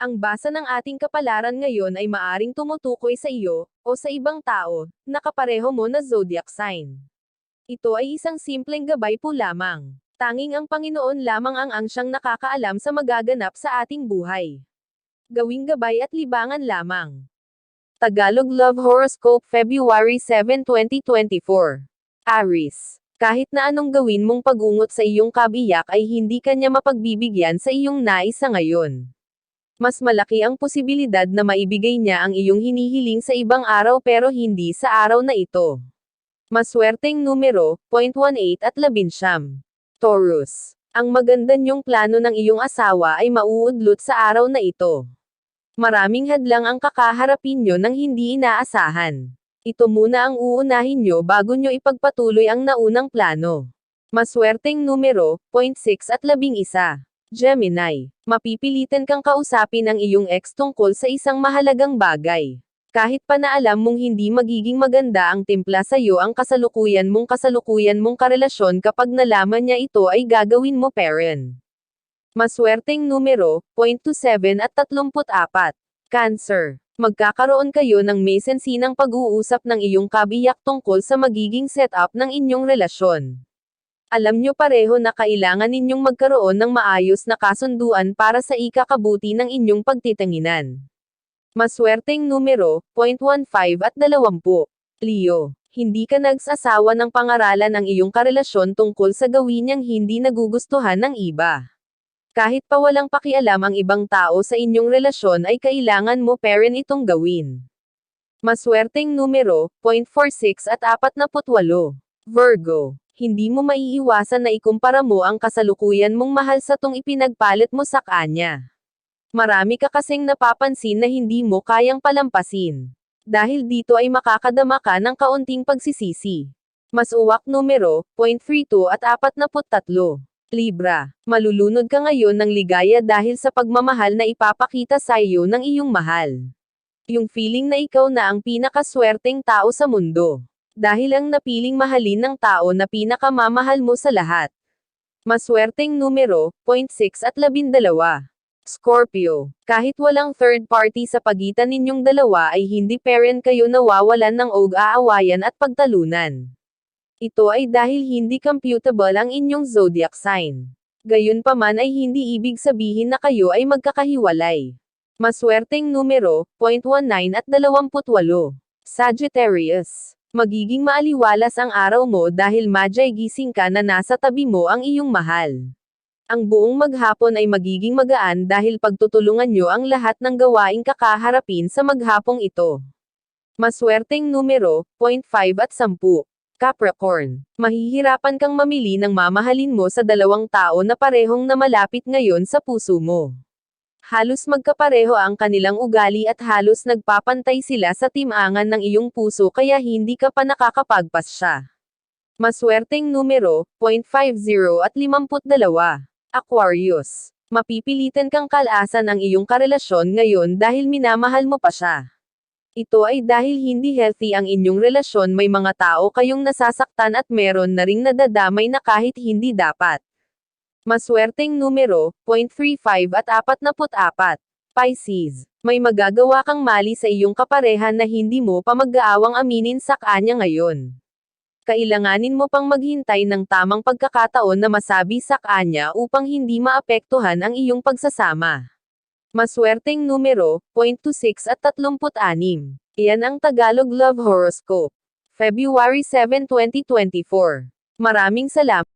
Ang basa ng ating kapalaran ngayon ay maaring tumutukoy sa iyo, o sa ibang tao, na kapareho mo na zodiac sign. Ito ay isang simpleng gabay po lamang. Tanging ang Panginoon lamang ang siyang nakakaalam sa magaganap sa ating buhay. Gawing gabay at libangan lamang. Tagalog Love Horoscope February 7, 2024. Aries. Kahit na anong gawin mong pag-ungot sa iyong kabiyak ay hindi kanya mapagbibigyan sa iyong nais sa ngayon. Mas malaki ang posibilidad na maibigay niya ang iyong hinihiling sa ibang araw pero hindi sa araw na ito. Maswerteng numero, 0.18 at 11. Taurus. Ang maganda niyong plano ng iyong asawa ay mauudlot sa araw na ito. Maraming hadlang ang kakaharapin niyo ng hindi inaasahan. Ito muna ang uunahin niyo bago niyo ipagpatuloy ang naunang plano. Maswerteng numero, 0.6 at 11. Gemini. Mapipilitan kang kausapin ang iyong ex tungkol sa isang mahalagang bagay. Kahit pa na alam mong hindi magiging maganda ang timpla sa iyo ang kasalukuyan mong karelasyon kapag nalaman niya ito ay gagawin mo paren. Maswerteng numero, 0.27 at 34. Cancer. Magkakaroon kayo ng may sensinang pag-uusap ng iyong kabiyak tungkol sa magiging setup ng inyong relasyon. Alam nyo pareho na kailangan ninyong magkaroon ng maayos na kasunduan para sa ikakabuti ng inyong pagtitinginan. Maswerteng numero, 0.15 at 20. Leo. Hindi ka nagsasawa ng pangaralan ang iyong karelasyon tungkol sa gawin niyang hindi nagugustuhan ng iba. Kahit pa walang pakialam ang ibang tao sa inyong relasyon ay kailangan mo paren itong gawin. Maswerteng numero, 0.46 at 48. Virgo. Hindi mo maiiwasan na ikumpara mo ang kasalukuyan mong mahal sa tong ipinagpalit mo sa kanya. Marami ka kasing napapansin na hindi mo kayang palampasin. Dahil dito ay makakadama ka ng kaunting pagsisisi. Mas uwak numero, 0.32 at 43. Libra. Malulunod ka ngayon ng ligaya dahil sa pagmamahal na ipapakita sa iyo ng iyong mahal. Yung feeling na ikaw na ang pinakaswerteng tao sa mundo. Dahil ang napiling mahalin ng tao na pinakamamahal mo sa lahat. Maswerteng numero, 0.6 at 12. Scorpio. Kahit walang third party sa pagitan ninyong dalawa ay hindi paren kayo nawawalan ng aawayan at pagtalunan. Ito ay dahil hindi computable ang inyong zodiac sign. Gayunpaman ay hindi ibig sabihin na kayo ay magkakahiwalay. Maswerteng numero, 0.19 at 28. Sagittarius. Magiging maaliwalas ang araw mo dahil madyay gising ka na nasa tabi mo ang iyong mahal. Ang buong maghapon ay magiging magaan dahil pagtutulungan nyo ang lahat ng gawaing kakaharapin sa maghapong ito. Maswerteng numero, 0.5 at 10. Capricorn. Mahihirapan kang mamili ng mamahalin mo sa dalawang tao na parehong na malapit ngayon sa puso mo. Halos magkapareho ang kanilang ugali at halos nagpapantay sila sa timangan ng iyong puso kaya hindi ka pa nakakapagpasya. Maswerteng numero, 0.50 at 52. Aquarius. Mapipilitan kang kalasan ang iyong karelasyon ngayon dahil minamahal mo pa siya. Ito ay dahil hindi healthy ang inyong relasyon, may mga tao kayong nasasaktan at meron na ring nadadamay na kahit hindi dapat. Maswerteng numero, 0.35 at 44. Pisces. May magagawa kang mali sa iyong kapareha na hindi mo pa mag-aawang aminin sa kanya ngayon. Kailanganin mo pang maghintay ng tamang pagkakataon na masabi sa kanya upang hindi maapektuhan ang iyong pagsasama. Maswerteng numero, 0.26 at 36. Iyan ang Tagalog Love Horoscope. February 7, 2024. Maraming salamat.